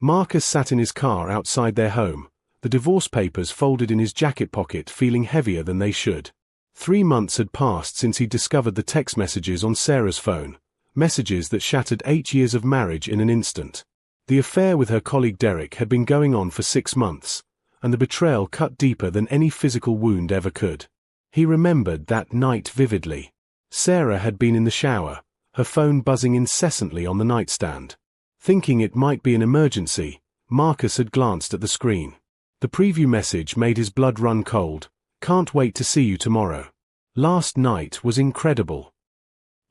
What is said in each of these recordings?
Marcus sat in his car outside their home, the divorce papers folded in his jacket pocket, feeling heavier than they should. 3 months had passed since he discovered the text messages on Sarah's phone, messages that shattered 8 years of marriage in an instant. The affair with her colleague Derek had been going on for 6 months, and the betrayal cut deeper than any physical wound ever could. He remembered that night vividly. Sarah had been in the shower, her phone buzzing incessantly on the nightstand. Thinking it might be an emergency, Marcus had glanced at the screen. The preview message made his blood run cold. "Can't wait to see you tomorrow. Last night was incredible."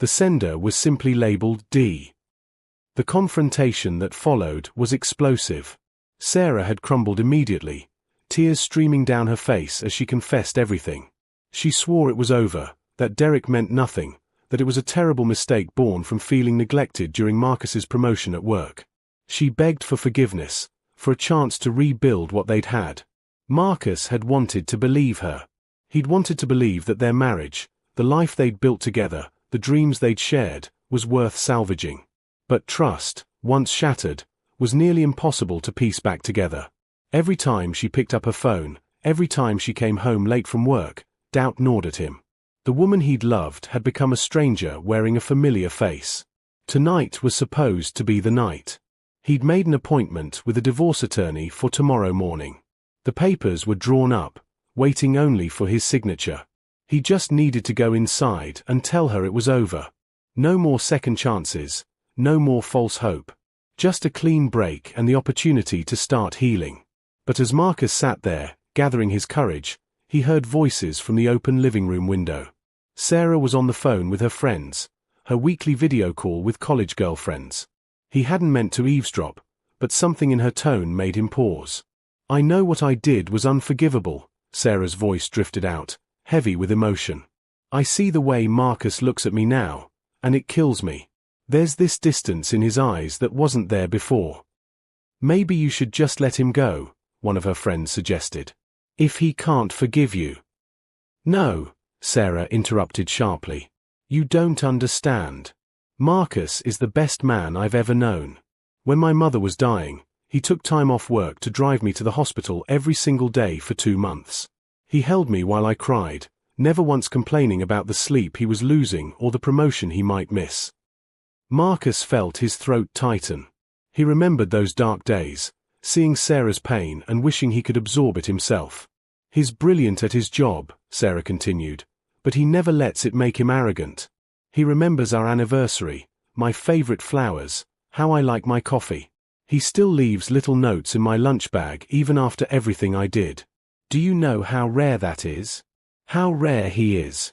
The sender was simply labeled D. The confrontation that followed was explosive. Sarah had crumbled immediately, tears streaming down her face as she confessed everything. She swore it was over, that Derek meant nothing, that it was a terrible mistake born from feeling neglected during Marcus's promotion at work. She begged for forgiveness, for a chance to rebuild what they'd had. Marcus had wanted to believe her. He'd wanted to believe that their marriage, the life they'd built together, the dreams they'd shared, was worth salvaging. But trust, once shattered, was nearly impossible to piece back together. Every time she picked up her phone, every time she came home late from work, doubt gnawed at him. The woman he'd loved had become a stranger wearing a familiar face. Tonight was supposed to be the night. He'd made an appointment with a divorce attorney for tomorrow morning. The papers were drawn up, waiting only for his signature. He just needed to go inside and tell her it was over. No more second chances, no more false hope. Just a clean break and the opportunity to start healing. But as Marcus sat there, gathering his courage, he heard voices from the open living room window. Sarah was on the phone with her friends, her weekly video call with college girlfriends. He hadn't meant to eavesdrop, but something in her tone made him pause. "I know what I did was unforgivable," Sarah's voice drifted out, heavy with emotion. "I see the way Marcus looks at me now, and it kills me. There's this distance in his eyes that wasn't there before." "Maybe you should just let him go," one of her friends suggested. "If he can't forgive you." "No," Sarah interrupted sharply. "You don't understand. Marcus is the best man I've ever known. When my mother was dying, he took time off work to drive me to the hospital every single day for 2 months. He held me while I cried, never once complaining about the sleep he was losing or the promotion he might miss." Marcus felt his throat tighten. He remembered those dark days, seeing Sarah's pain and wishing he could absorb it himself. "He's brilliant at his job," Sarah continued, "but he never lets it make him arrogant. He remembers our anniversary, my favorite flowers, how I like my coffee. He still leaves little notes in my lunch bag even after everything I did. Do you know how rare that is? How rare he is."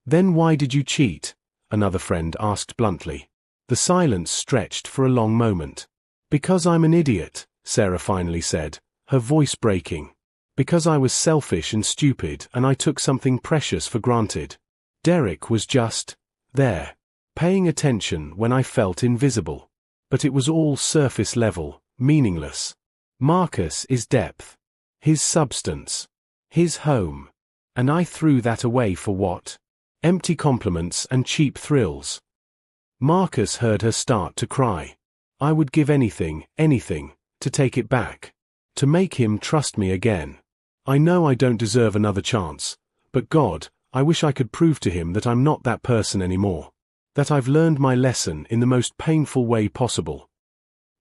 "Then why did you cheat?" another friend asked bluntly. The silence stretched for a long moment. "Because I'm an idiot," Sarah finally said, her voice breaking. "Because I was selfish and stupid and I took something precious for granted. Derek was just there, paying attention when I felt invisible. But it was all surface level, meaningless. Marcus is depth. His substance. His home. And I threw that away for what? Empty compliments and cheap thrills." Marcus heard her start to cry. "I would give anything, to take it back. To make him trust me again. I know I don't deserve another chance, but God, I wish I could prove to him that I'm not that person anymore. That I've learned my lesson in the most painful way possible."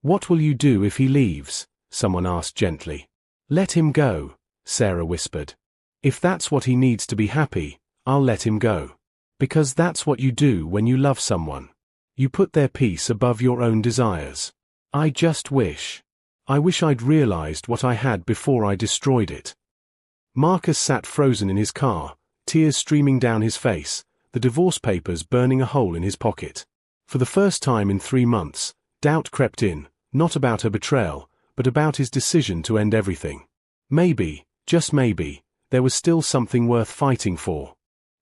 "What will you do if he leaves?" someone asked gently. "Let him go," Sarah whispered. "If that's what he needs to be happy, I'll let him go. Because that's what you do when you love someone. You put their peace above your own desires. I wish I'd realized what I had before I destroyed it." Marcus sat frozen in his car, tears streaming down his face, the divorce papers burning a hole in his pocket. For the first time in 3 months, doubt crept in, not about her betrayal, but about his decision to end everything. Maybe, just maybe, there was still something worth fighting for.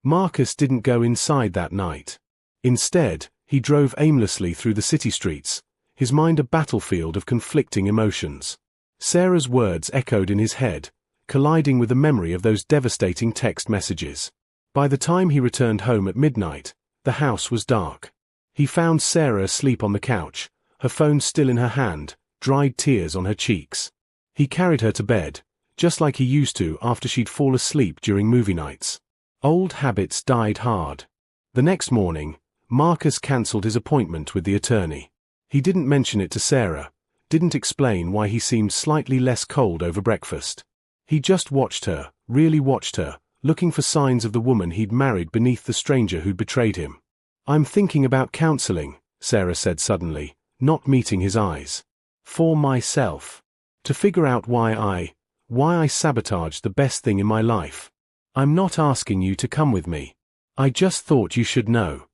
Marcus didn't go inside that night. Instead, he drove aimlessly through the city streets, his mind a battlefield of conflicting emotions. Sarah's words echoed in his head, colliding with the memory of those devastating text messages. By the time he returned home at midnight, the house was dark. He found Sarah asleep on the couch, her phone still in her hand, dried tears on her cheeks. He carried her to bed, just like he used to after she'd fall asleep during movie nights. Old habits died hard. The next morning, Marcus cancelled his appointment with the attorney. He didn't mention it to Sarah, didn't explain why he seemed slightly less cold over breakfast. He just watched her, really watched her, looking for signs of the woman he'd married beneath the stranger who'd betrayed him. "I'm thinking about counseling," Sarah said suddenly, not meeting his eyes. "For myself. To figure out why I sabotaged the best thing in my life. I'm not asking you to come with me. I just thought you should know."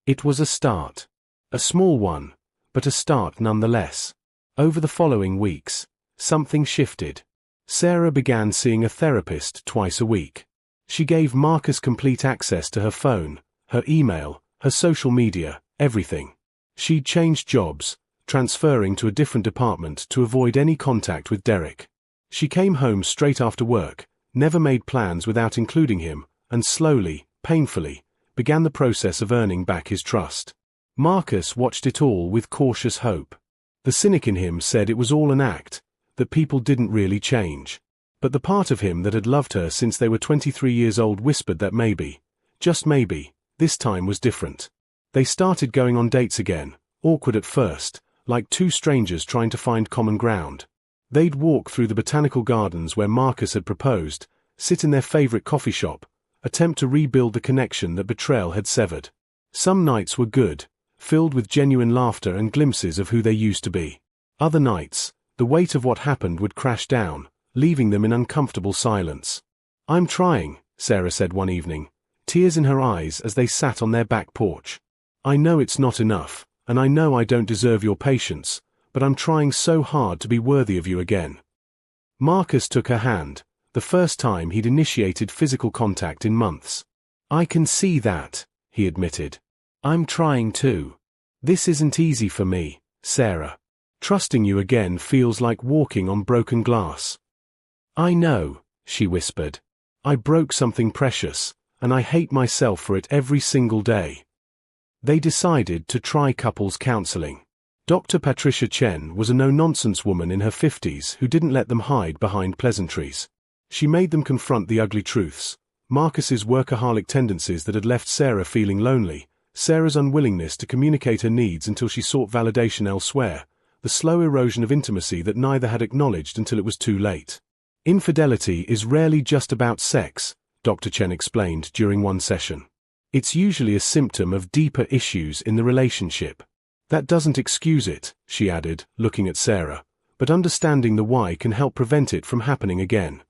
It was a start. A small one, but a start nonetheless. Over the following weeks, something shifted. Sarah began seeing a therapist twice a week. She gave Marcus complete access to her phone, her email, her social media, everything. She'd changed jobs, transferring to a different department to avoid any contact with Derek. She came home straight after work, never made plans without including him, and slowly, painfully, began the process of earning back his trust. Marcus watched it all with cautious hope. The cynic in him said it was all an act, that people didn't really change. But the part of him that had loved her since they were 23 years old whispered that maybe, just maybe, this time was different. They started going on dates again, awkward at first, like two strangers trying to find common ground. They'd walk through the botanical gardens where Marcus had proposed, sit in their favorite coffee shop, attempt to rebuild the connection that betrayal had severed. Some nights were good, filled with genuine laughter and glimpses of who they used to be. Other nights, the weight of what happened would crash down, leaving them in uncomfortable silence. "I'm trying," Sarah said one evening, tears in her eyes as they sat on their back porch. "I know it's not enough, and I know I don't deserve your patience, but I'm trying so hard to be worthy of you again." Marcus took her hand, the first time he'd initiated physical contact in months. "I can see that," he admitted. "I'm trying too. This isn't easy for me, Sarah. Trusting you again feels like walking on broken glass." "I know," she whispered. "I broke something precious, and I hate myself for it every single day." They decided to try couples counseling. Dr. Patricia Chen was a no-nonsense woman in her 50s who didn't let them hide behind pleasantries. She made them confront the ugly truths: Marcus's workaholic tendencies that had left Sarah feeling lonely, Sarah's unwillingness to communicate her needs until she sought validation elsewhere, the slow erosion of intimacy that neither had acknowledged until it was too late. "Infidelity is rarely just about sex," Dr. Chen explained during one session. "It's usually a symptom of deeper issues in the relationship. That doesn't excuse it," she added, looking at Sarah, "but understanding the why can help prevent it from happening again."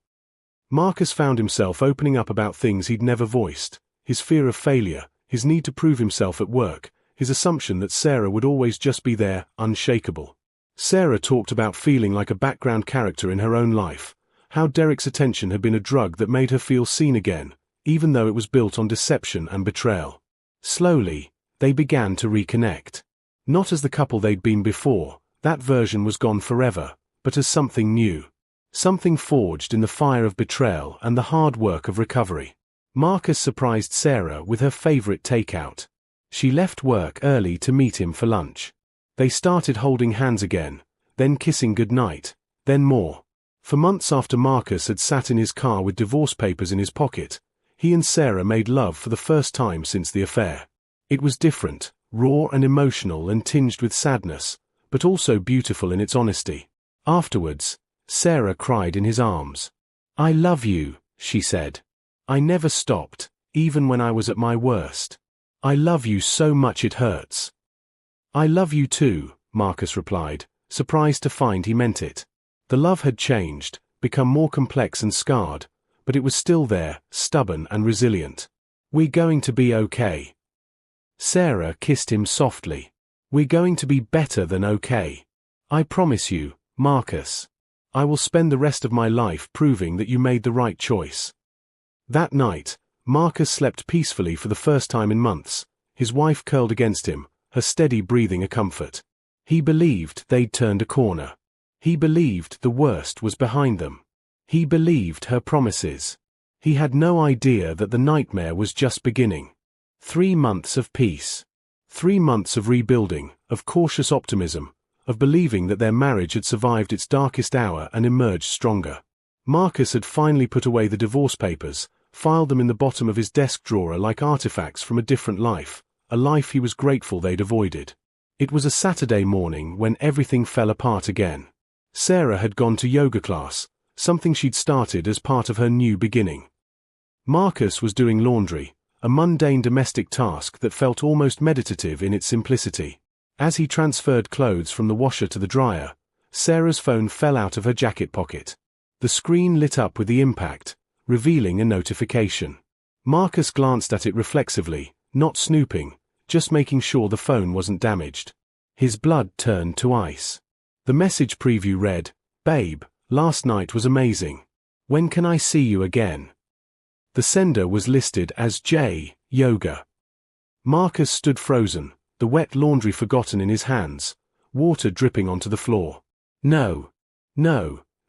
Marcus found himself opening up about things he'd never voiced: his fear of failure, his need to prove himself at work, his assumption that Sarah would always just be there, unshakable. Sarah talked about feeling like a background character in her own life, how Derek's attention had been a drug that made her feel seen again, even though it was built on deception and betrayal. Slowly, they began to reconnect. Not as the couple they'd been before, that version was gone forever, but as something new. Something forged in the fire of betrayal and the hard work of recovery. Marcus surprised Sarah with her favorite takeout. She left work early to meet him for lunch. They started holding hands again, then kissing goodnight, then more. For months after Marcus had sat in his car with divorce papers in his pocket, he and Sarah made love for the first time since the affair. It was different, raw and emotional and tinged with sadness, but also beautiful in its honesty. Afterwards, Sarah cried in his arms. "I love you," she said. "I never stopped, even when I was at my worst. I love you so much it hurts." "I love you too," Marcus replied, surprised to find he meant it. The love had changed, become more complex and scarred, but it was still there, stubborn and resilient. "We're going to be okay." Sarah kissed him softly. "We're going to be better than okay. I promise you, Marcus. I will spend the rest of my life proving that you made the right choice." That night, Marcus slept peacefully for the first time in months, his wife curled against him, her steady breathing a comfort. He believed they'd turned a corner. He believed the worst was behind them. He believed her promises. He had no idea that the nightmare was just beginning. 3 months of peace. 3 months of rebuilding, of cautious optimism, of believing that their marriage had survived its darkest hour and emerged stronger. Marcus had finally put away the divorce papers, filed them in the bottom of his desk drawer like artifacts from a different life, a life he was grateful they'd avoided. It was a Saturday morning when everything fell apart again. Sarah had gone to yoga class, something she'd started as part of her new beginning. Marcus was doing laundry, a mundane domestic task that felt almost meditative in its simplicity. As he transferred clothes from the washer to the dryer, Sarah's phone fell out of her jacket pocket. The screen lit up with the impact, revealing a notification. Marcus glanced at it reflexively, not snooping, just making sure the phone wasn't damaged. His blood turned to ice. The message preview read, "Babe, last night was amazing. When can I see you again?" The sender was listed as J. Yoga. Marcus stood frozen, the wet laundry forgotten in his hands, water dripping onto the floor. No,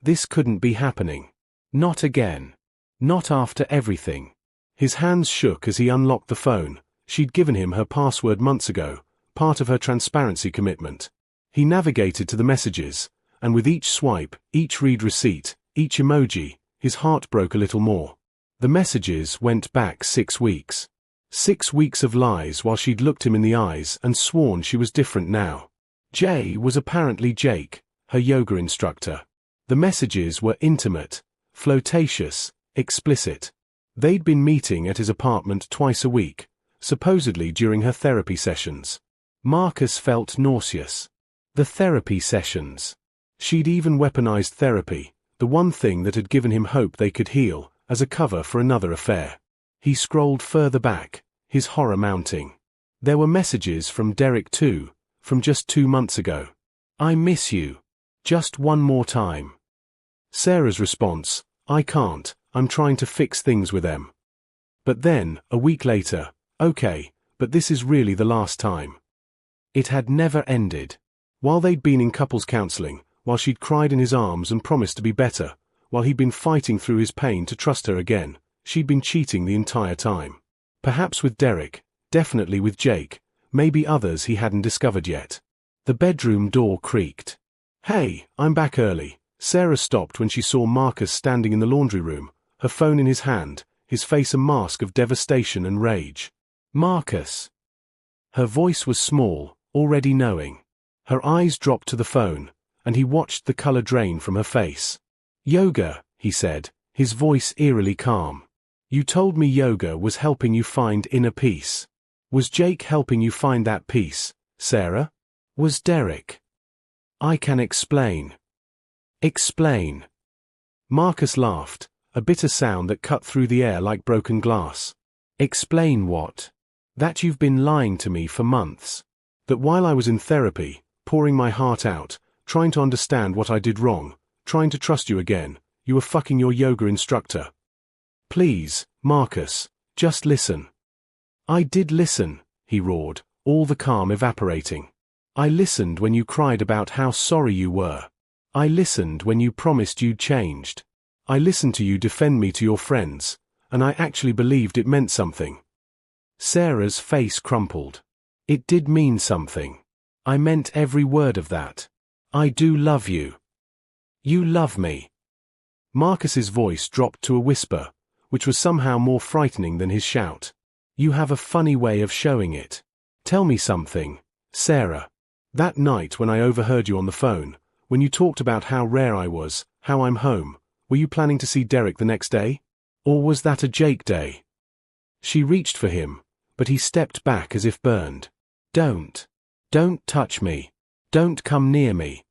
this couldn't be happening. Not again. Not after everything. His hands shook as he unlocked the phone. She'd given him her password months ago, part of her transparency commitment. He navigated to the messages, and with each swipe, each read receipt, each emoji, his heart broke a little more. The messages went back 6 weeks. 6 weeks of lies while she'd looked him in the eyes and sworn she was different now. Jay was apparently Jake, her yoga instructor. The messages were intimate, flirtatious, explicit. They'd been meeting at his apartment twice a week, supposedly during her therapy sessions. Marcus felt nauseous. The therapy sessions. She'd even weaponized therapy, the one thing that had given him hope they could heal, as a cover for another affair. He scrolled further back, his horror mounting. There were messages from Derek too, from just 2 months ago. "I miss you. Just one more time." Sarah's response, "I can't, I'm trying to fix things with them." But then, a week later, "Okay, but this is really the last time." It had never ended. While they'd been in couples counseling, while she'd cried in his arms and promised to be better, while he'd been fighting through his pain to trust her again, she'd been cheating the entire time. Perhaps with Derek, definitely with Jake, maybe others he hadn't discovered yet. The bedroom door creaked. "Hey, I'm back early." Sarah stopped when she saw Marcus standing in the laundry room, her phone in his hand, his face a mask of devastation and rage. "Marcus." Her voice was small, already knowing. Her eyes dropped to the phone, and he watched the color drain from her face. "Yoga," he said, his voice eerily calm. "You told me yoga was helping you find inner peace. Was Jake helping you find that peace, Sarah? Was Derek?" "I can explain." "Explain." Marcus laughed, a bitter sound that cut through the air like broken glass. "Explain what?" "That you've been lying to me for months. That while I was in therapy, pouring my heart out, trying to understand what I did wrong, trying to trust you again, you were fucking your yoga instructor." "Please, Marcus, just listen." "I did listen," he roared, all the calm evaporating. "I listened when you cried about how sorry you were. I listened when you promised you'd changed. I listened to you defend me to your friends, and I actually believed it meant something." Sarah's face crumpled. "It did mean something. I meant every word of that. I do love you. You love me." Marcus's voice dropped to a whisper, which was somehow more frightening than his shout. "You have a funny way of showing it. Tell me something, Sarah. That night when I overheard you on the phone, when you talked about how rare I was, how I'm home, were you planning to see Derek the next day? Or was that a Jake day?" She reached for him, but he stepped back as if burned. Don't touch me. Don't come near me."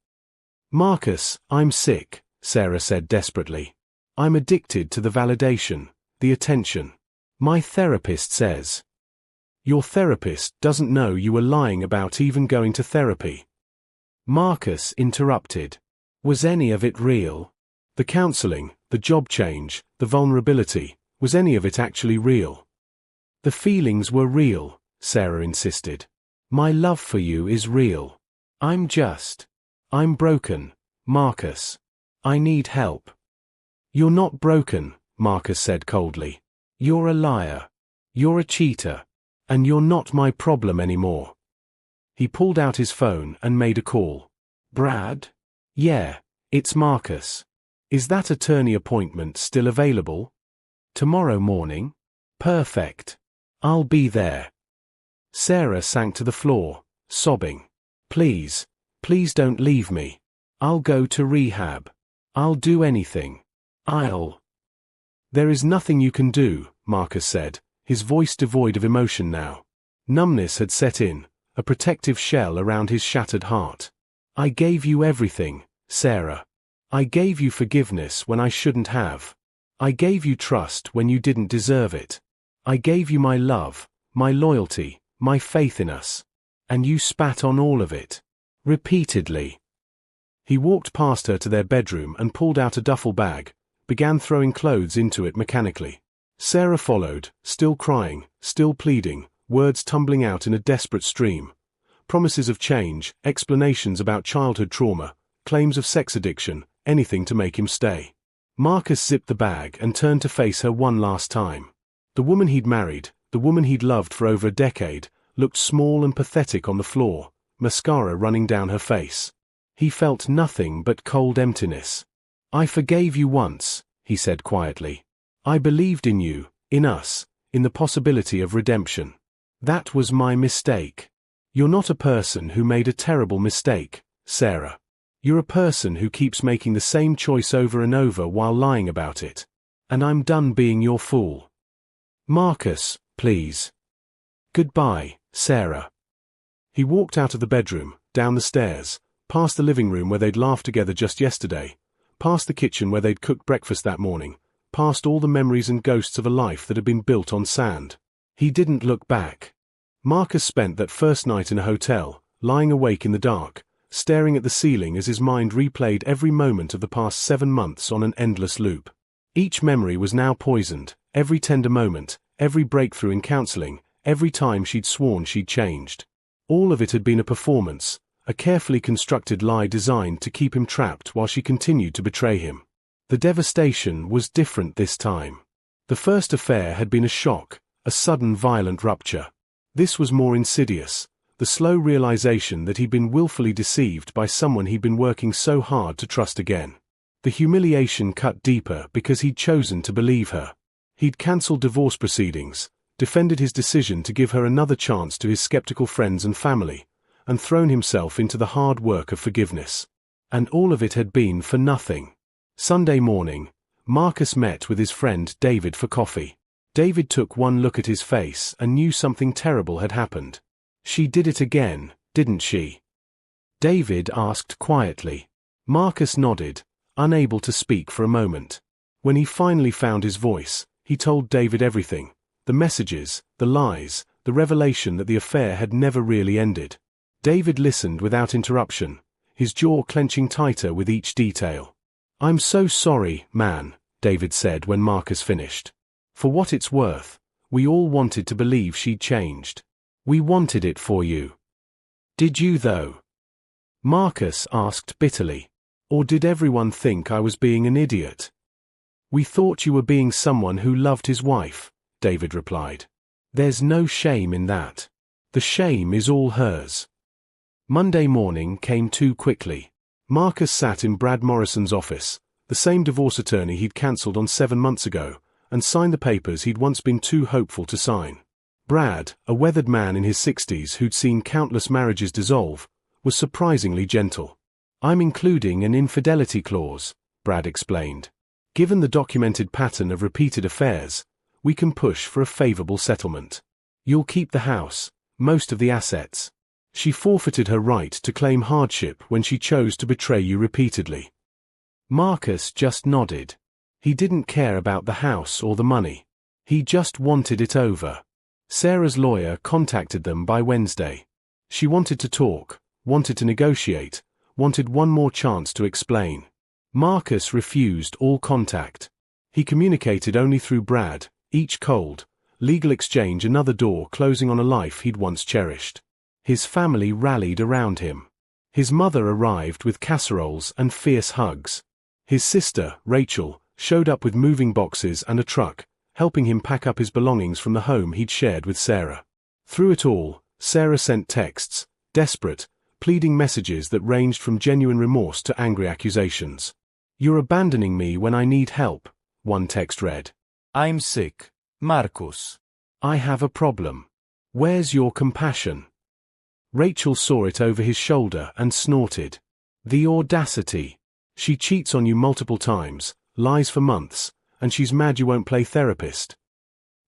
"Marcus, I'm sick," Sarah said desperately. "I'm addicted to the validation, the attention. My therapist says." "Your therapist doesn't know you were lying about even going to therapy." Marcus interrupted. "Was any of it real? The counseling, the job change, the vulnerability, was any of it actually real?" "The feelings were real," Sarah insisted. "My love for you is real. I'm broken, Marcus. I need help." "You're not broken," Marcus said coldly. "You're a liar. You're a cheater. And you're not my problem anymore." He pulled out his phone and made a call. Brad? Yeah, it's Marcus. Is that attorney appointment still available? Tomorrow morning? Perfect. I'll be there. Sarah sank to the floor, sobbing. Please, please don't leave me. I'll go to rehab. I'll do anything. There is nothing you can do, Marcus said, his voice devoid of emotion now. Numbness had set in, a protective shell around his shattered heart. I gave you everything, Sarah. I gave you forgiveness when I shouldn't have. I gave you trust when you didn't deserve it. I gave you my love, my loyalty, my faith in us. And you spat on all of it. Repeatedly. He walked past her to their bedroom and pulled out a duffel bag, began throwing clothes into it mechanically. Sarah followed, still crying, still pleading, words tumbling out in a desperate stream. Promises of change, explanations about childhood trauma, claims of sex addiction, anything to make him stay. Marcus zipped the bag and turned to face her one last time. The woman he'd married, the woman he'd loved for over a decade, looked small and pathetic on the floor, mascara running down her face. He felt nothing but cold emptiness. I forgave you once, he said quietly. I believed in you, in us, in the possibility of redemption. That was my mistake. You're not a person who made a terrible mistake, Sarah. You're a person who keeps making the same choice over and over while lying about it. And I'm done being your fool. Marcus, please. Goodbye, Sarah. He walked out of the bedroom, down the stairs, past the living room where they'd laughed together just yesterday, past the kitchen where they'd cooked breakfast that morning, past all the memories and ghosts of a life that had been built on sand. He didn't look back. Marcus spent that first night in a hotel, lying awake in the dark, staring at the ceiling as his mind replayed every moment of the past 7 months on an endless loop. Each memory was now poisoned, every tender moment, every breakthrough in counseling, every time she'd sworn she'd changed. All of it had been a performance, a carefully constructed lie designed to keep him trapped while she continued to betray him. The devastation was different this time. The first affair had been a shock, a sudden violent rupture. This was more insidious, the slow realization that he'd been willfully deceived by someone he'd been working so hard to trust again. The humiliation cut deeper because he'd chosen to believe her. He'd cancelled divorce proceedings, defended his decision to give her another chance to his skeptical friends and family, and thrown himself into the hard work of forgiveness. And all of it had been for nothing. Sunday morning, Marcus met with his friend David for coffee. David took one look at his face and knew something terrible had happened. She did it again, didn't she? David asked quietly. Marcus nodded, unable to speak for a moment. When he finally found his voice, he told David everything. The messages, the lies, the revelation that the affair had never really ended. David listened without interruption, his jaw clenching tighter with each detail. I'm so sorry, man, David said when Marcus finished. For what it's worth, we all wanted to believe she'd changed. We wanted it for you. Did you though? Marcus asked bitterly. Or did everyone think I was being an idiot? We thought you were being someone who loved his wife, David replied. There's no shame in that. The shame is all hers. Monday morning came too quickly. Marcus sat in Brad Morrison's office, the same divorce attorney he'd cancelled on 7 months ago, and signed the papers he'd once been too hopeful to sign. Brad, a weathered man in his 60s who'd seen countless marriages dissolve, was surprisingly gentle. I'm including an infidelity clause, Brad explained. Given the documented pattern of repeated affairs, we can push for a favorable settlement. You'll keep the house, most of the assets. She forfeited her right to claim hardship when she chose to betray you repeatedly. Marcus just nodded. He didn't care about the house or the money. He just wanted it over. Sarah's lawyer contacted them by Wednesday. She wanted to talk, wanted to negotiate, wanted one more chance to explain. Marcus refused all contact. He communicated only through Brad, each cold, legal exchange another door closing on a life he'd once cherished. His family rallied around him. His mother arrived with casseroles and fierce hugs. His sister, Rachel, showed up with moving boxes and a truck, helping him pack up his belongings from the home he'd shared with Sarah. Through it all, Sarah sent texts, desperate, pleading messages that ranged from genuine remorse to angry accusations. "You're abandoning me when I need help," one text read. "I'm sick, Marcus." "I have a problem. Where's your compassion?" Rachel saw it over his shoulder and snorted. "The audacity. She cheats on you multiple times, lies for months, and she's mad you won't play therapist."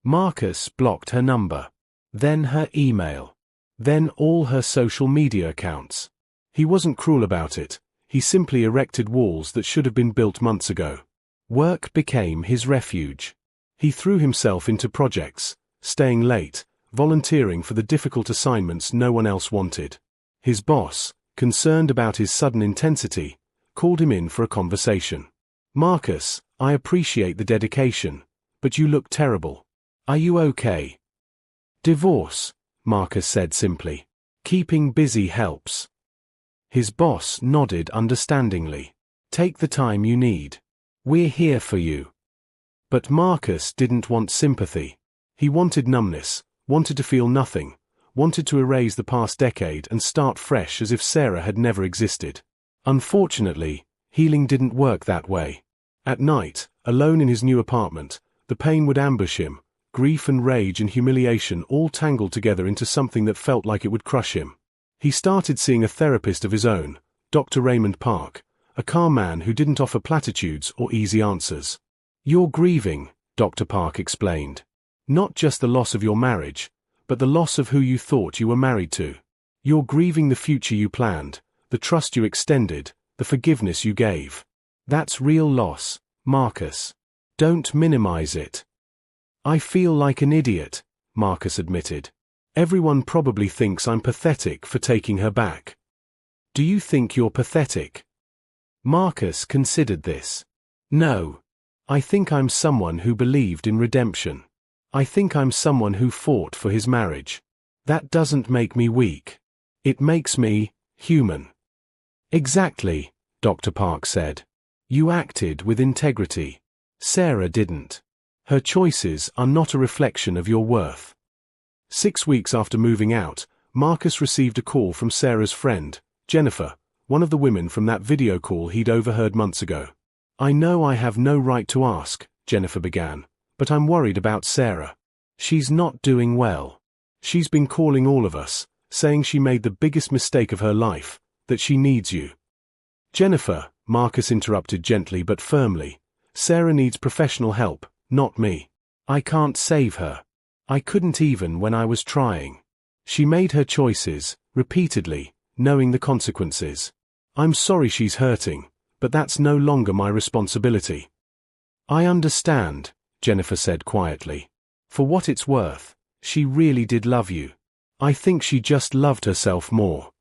Marcus blocked her number. Then her email. Then all her social media accounts. He wasn't cruel about it. He simply erected walls that should have been built months ago. Work became his refuge. He threw himself into projects, staying late, volunteering for the difficult assignments no one else wanted. His boss, concerned about his sudden intensity, called him in for a conversation. "Marcus, I appreciate the dedication, but you look terrible. Are you okay?" "Divorce," Marcus said simply. "Keeping busy helps." His boss nodded understandingly. "Take the time you need. We're here for you." But Marcus didn't want sympathy. He wanted numbness, wanted to feel nothing, wanted to erase the past decade and start fresh as if Sarah had never existed. Unfortunately, healing didn't work that way. At night, alone in his new apartment, the pain would ambush him, grief and rage and humiliation all tangled together into something that felt like it would crush him. He started seeing a therapist of his own, Dr. Raymond Park, a calm man who didn't offer platitudes or easy answers. "You're grieving," Dr. Park explained. "Not just the loss of your marriage, but the loss of who you thought you were married to. You're grieving the future you planned, the trust you extended, the forgiveness you gave. That's real loss, Marcus. Don't minimize it." "I feel like an idiot," Marcus admitted. "Everyone probably thinks I'm pathetic for taking her back." "Do you think you're pathetic?" Marcus considered this. "No. I think I'm someone who believed in redemption. I think I'm someone who fought for his marriage. That doesn't make me weak. It makes me human." "Exactly," Dr. Park said. "You acted with integrity. Sarah didn't. Her choices are not a reflection of your worth." 6 weeks after moving out, Marcus received a call from Sarah's friend, Jennifer, one of the women from that video call he'd overheard months ago. "I know I have no right to ask," Jennifer began, "but I'm worried about Sarah. She's not doing well. She's been calling all of us, saying she made the biggest mistake of her life, that she needs you." "Jennifer," Marcus interrupted gently but firmly, "Sarah needs professional help, not me. I can't save her. I couldn't even when I was trying. She made her choices, repeatedly, knowing the consequences. I'm sorry she's hurting, but that's no longer my responsibility." "I understand," Jennifer said quietly. "For what it's worth, she really did love you. I think she just loved herself more."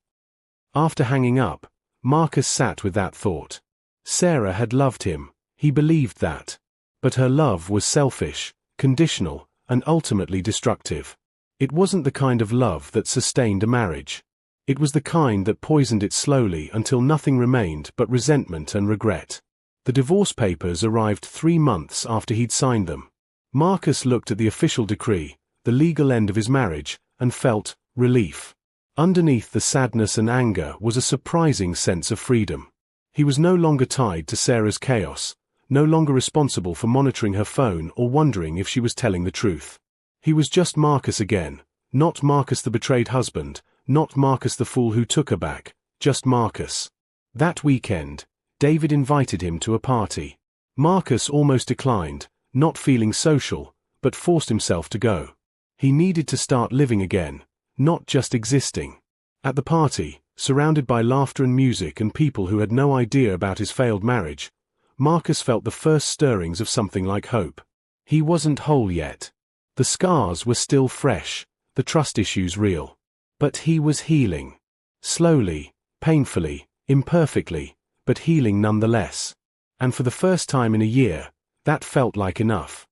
After hanging up, Marcus sat with that thought. Sarah had loved him, he believed that. But her love was selfish, conditional, and ultimately destructive. It wasn't the kind of love that sustained a marriage. It was the kind that poisoned it slowly until nothing remained but resentment and regret. The divorce papers arrived 3 months after he'd signed them. Marcus looked at the official decree, the legal end of his marriage, and felt relief. Underneath the sadness and anger was a surprising sense of freedom. He was no longer tied to Sarah's chaos, no longer responsible for monitoring her phone or wondering if she was telling the truth. He was just Marcus again, not Marcus the betrayed husband, not Marcus the fool who took her back, just Marcus. That weekend, David invited him to a party. Marcus almost declined, not feeling social, but forced himself to go. He needed to start living again, not just existing. At the party, surrounded by laughter and music and people who had no idea about his failed marriage, Marcus felt the first stirrings of something like hope. He wasn't whole yet. The scars were still fresh, the trust issues real. But he was healing. Slowly, painfully, imperfectly, but healing nonetheless. And for the first time in a year, that felt like enough.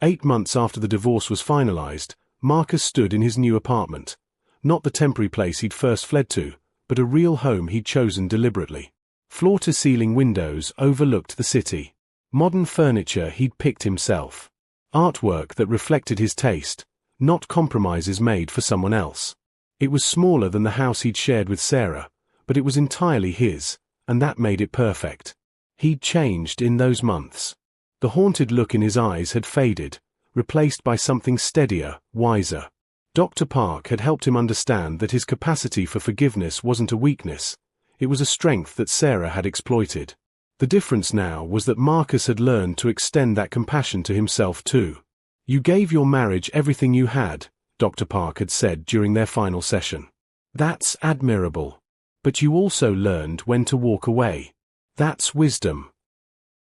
8 months after the divorce was finalized, Marcus stood in his new apartment. Not the temporary place he'd first fled to, but a real home he'd chosen deliberately. Floor-to-ceiling windows overlooked the city. Modern furniture he'd picked himself. Artwork that reflected his taste, not compromises made for someone else. It was smaller than the house he'd shared with Sarah, but it was entirely his, and that made it perfect. He'd changed in those months. The haunted look in his eyes had faded, replaced by something steadier, wiser. Dr. Park had helped him understand that his capacity for forgiveness wasn't a weakness, it was a strength that Sarah had exploited. The difference now was that Marcus had learned to extend that compassion to himself too. "You gave your marriage everything you had," Dr. Park had said during their final session. "That's admirable. But you also learned when to walk away. That's wisdom."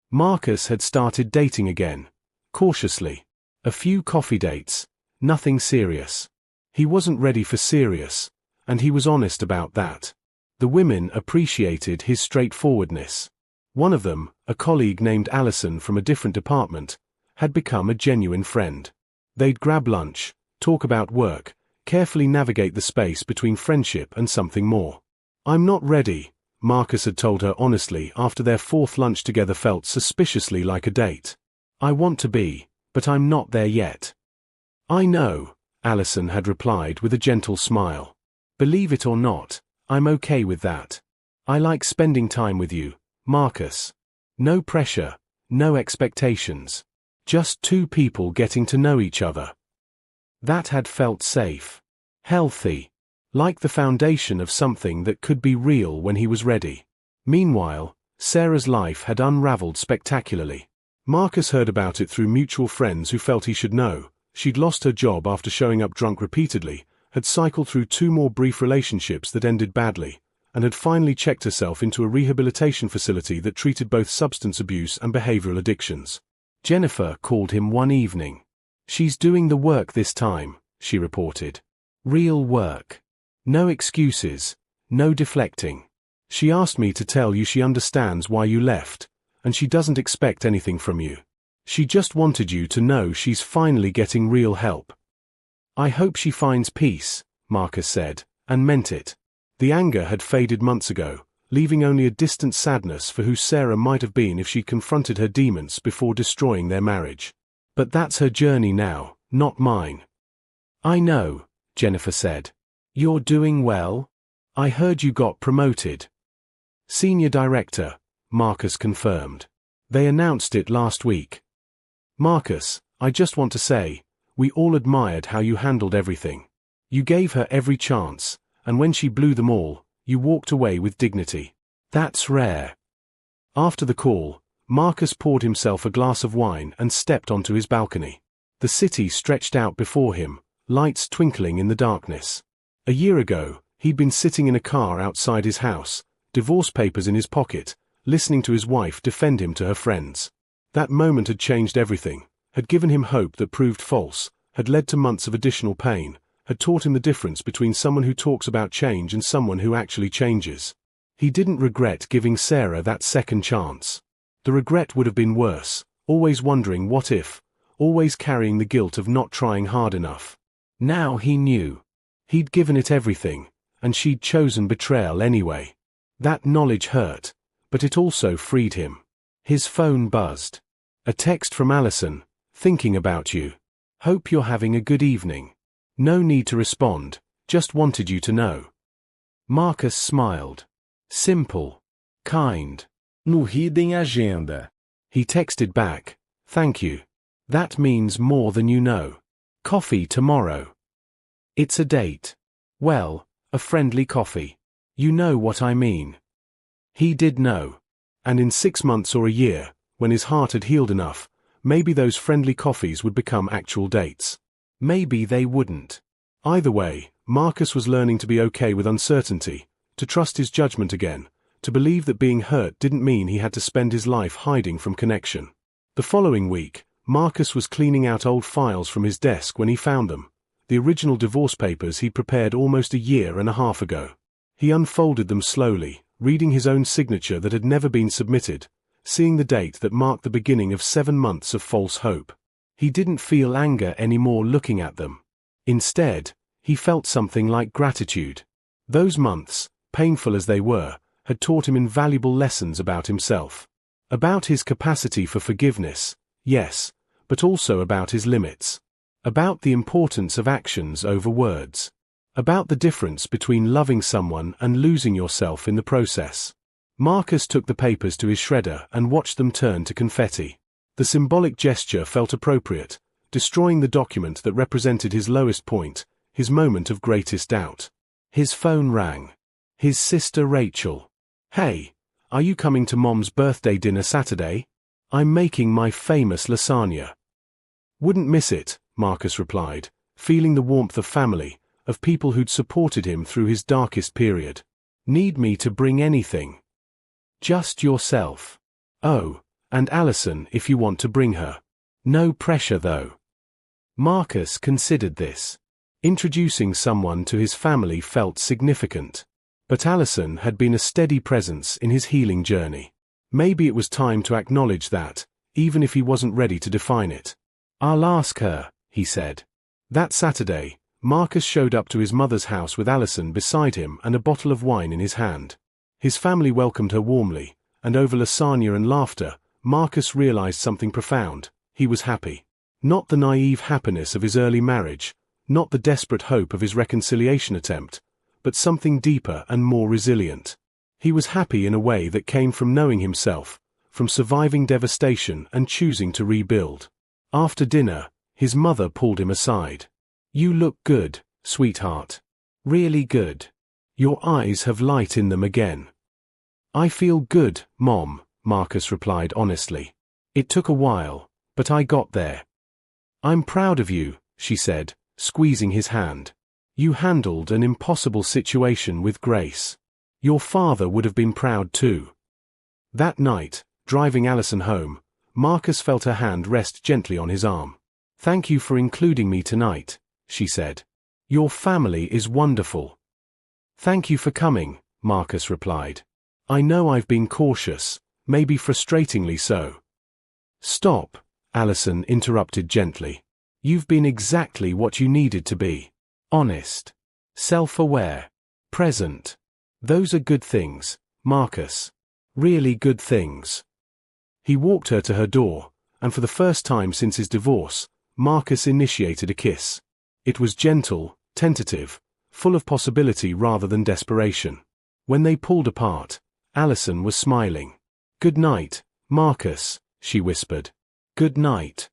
Marcus had started dating again, cautiously. A few coffee dates, nothing serious. He wasn't ready for serious, and he was honest about that. The women appreciated his straightforwardness. One of them, a colleague named Allison from a different department, had become a genuine friend. They'd grab lunch, talk about work, carefully navigate the space between friendship and something more. "I'm not ready," Marcus had told her honestly after their fourth lunch together felt suspiciously like a date. "I want to be, but I'm not there yet." "I know," Allison had replied with a gentle smile. "Believe it or not, I'm okay with that. I like spending time with you, Marcus. No pressure, no expectations. Just two people getting to know each other." That had felt safe. Healthy. Like the foundation of something that could be real when he was ready. Meanwhile, Sarah's life had unraveled spectacularly. Marcus heard about it through mutual friends who felt he should know. She'd lost her job after showing up drunk repeatedly, had cycled through 2 more brief relationships that ended badly, and had finally checked herself into a rehabilitation facility that treated both substance abuse and behavioral addictions. Jennifer called him one evening. "She's doing the work this time," she reported. "Real work. No excuses, no deflecting. She asked me to tell you she understands why you left, and she doesn't expect anything from you. She just wanted you to know she's finally getting real help." "I hope she finds peace," Marcus said, and meant it. The anger had faded months ago, leaving only a distant sadness for who Sarah might have been if she'd confronted her demons before destroying their marriage. "But that's her journey now, not mine." "I know," Jennifer said. "You're doing well? I heard you got promoted." "Senior Director," Marcus confirmed. "They announced it last week." "Marcus, I just want to say, we all admired how you handled everything. You gave her every chance, and when she blew them all, you walked away with dignity. That's rare." After the call, Marcus poured himself a glass of wine and stepped onto his balcony. The city stretched out before him, lights twinkling in the darkness. A year ago, he'd been sitting in a car outside his house, divorce papers in his pocket, listening to his wife defend him to her friends. That moment had changed everything, had given him hope that proved false, had led to months of additional pain, had taught him the difference between someone who talks about change and someone who actually changes. He didn't regret giving Sarah that second chance. The regret would have been worse, always wondering what if, always carrying the guilt of not trying hard enough. Now he knew. He'd given it everything, and she'd chosen betrayal anyway. That knowledge hurt, but it also freed him. His phone buzzed. A text from Allison, "Thinking about you. Hope you're having a good evening. No need to respond, just wanted you to know." Marcus smiled. Simple. Kind. No hidden agenda. He texted back, "Thank you. That means more than you know. Coffee tomorrow." It's a date. Well, a friendly coffee. You know what I mean. He did know. And in 6 months or a year, when his heart had healed enough, maybe those friendly coffees would become actual dates. Maybe they wouldn't. Either way, Marcus was learning to be okay with uncertainty, to trust his judgment again, to believe that being hurt didn't mean he had to spend his life hiding from connection. The following week, Marcus was cleaning out old files from his desk when he found them. The original divorce papers he'd prepared almost a year and a half ago. He unfolded them slowly, reading his own signature that had never been submitted, seeing the date that marked the beginning of 7 months of false hope. He didn't feel anger anymore looking at them. Instead, he felt something like gratitude. Those months, painful as they were, had taught him invaluable lessons about himself. About his capacity for forgiveness, yes, but also about his limits. About the importance of actions over words. About the difference between loving someone and losing yourself in the process. Marcus took the papers to his shredder and watched them turn to confetti. The symbolic gesture felt appropriate, destroying the document that represented his lowest point, his moment of greatest doubt. His phone rang. His sister Rachel. "Hey, are you coming to Mom's birthday dinner Saturday? I'm making my famous lasagna." "Wouldn't miss it," Marcus replied, feeling the warmth of family, of people who'd supported him through his darkest period. "Need me to bring anything?" "Just yourself. Oh, and Allison if you want to bring her. No pressure though." Marcus considered this. Introducing someone to his family felt significant. But Allison had been a steady presence in his healing journey. Maybe it was time to acknowledge that, even if he wasn't ready to define it. "I'll ask her," he said. That Saturday, Marcus showed up to his mother's house with Allison beside him and a bottle of wine in his hand. His family welcomed her warmly, and over lasagna and laughter, Marcus realized something profound. He was happy. Not the naive happiness of his early marriage, not the desperate hope of his reconciliation attempt, but something deeper and more resilient. He was happy in a way that came from knowing himself, from surviving devastation and choosing to rebuild. After dinner, his mother pulled him aside. "You look good, sweetheart. Really good. Your eyes have light in them again." "I feel good, Mom," Marcus replied honestly. "It took a while, but I got there." "I'm proud of you," she said, squeezing his hand. "You handled an impossible situation with grace. Your father would have been proud too." That night, driving Allison home, Marcus felt her hand rest gently on his arm. "Thank you for including me tonight," she said. "Your family is wonderful." "Thank you for coming," Marcus replied. "I know I've been cautious, maybe frustratingly so." "Stop," Allison interrupted gently. "You've been exactly what you needed to be. Honest. Self-aware. Present. Those are good things, Marcus. Really good things." He walked her to her door, and for the first time since his divorce, Marcus initiated a kiss. It was gentle, tentative, full of possibility rather than desperation. When they pulled apart, Allison was smiling. "Good night, Marcus," she whispered. "Good night."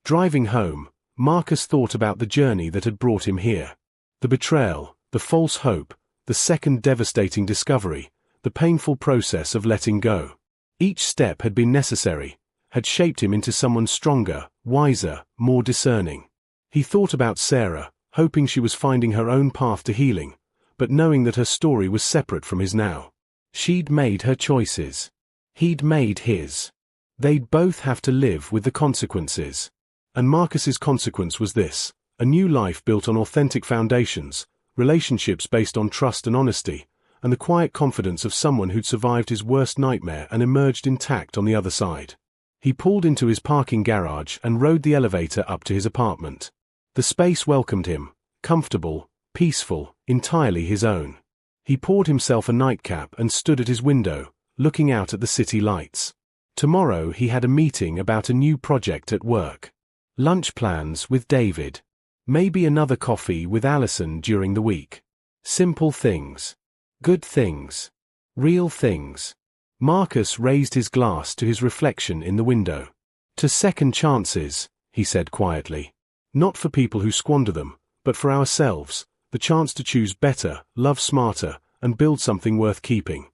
Driving home, Marcus thought about the journey that had brought him here. The betrayal, the false hope, the second devastating discovery, the painful process of letting go. Each step had been necessary, had shaped him into someone stronger, wiser, more discerning. He thought about Sarah, hoping she was finding her own path to healing, but knowing that her story was separate from his now. She'd made her choices. He'd made his. They'd both have to live with the consequences. And Marcus's consequence was this: a new life built on authentic foundations, relationships based on trust and honesty, and the quiet confidence of someone who'd survived his worst nightmare and emerged intact on the other side. He pulled into his parking garage and rode the elevator up to his apartment. The space welcomed him, comfortable, peaceful, entirely his own. He poured himself a nightcap and stood at his window, looking out at the city lights. Tomorrow he had a meeting about a new project at work. Lunch plans with David. Maybe another coffee with Allison during the week. Simple things. Good things. Real things. Marcus raised his glass to his reflection in the window. "To second chances," he said quietly. "Not for people who squander them, but for ourselves, the chance to choose better, love smarter, and build something worth keeping."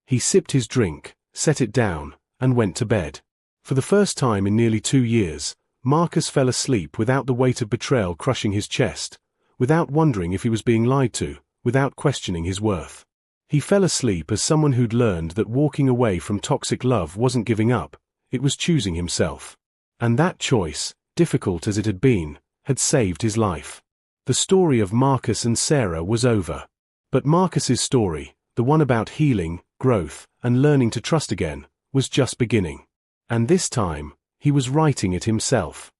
He sipped his drink, set it down, and went to bed. For the first time in nearly 2 years, Marcus fell asleep without the weight of betrayal crushing his chest, without wondering if he was being lied to, without questioning his worth. He fell asleep as someone who'd learned that walking away from toxic love wasn't giving up, it was choosing himself. And that choice, difficult as it had been, had saved his life. The story of Marcus and Sarah was over. But Marcus's story, the one about healing, growth, and learning to trust again, was just beginning. And this time, he was writing it himself.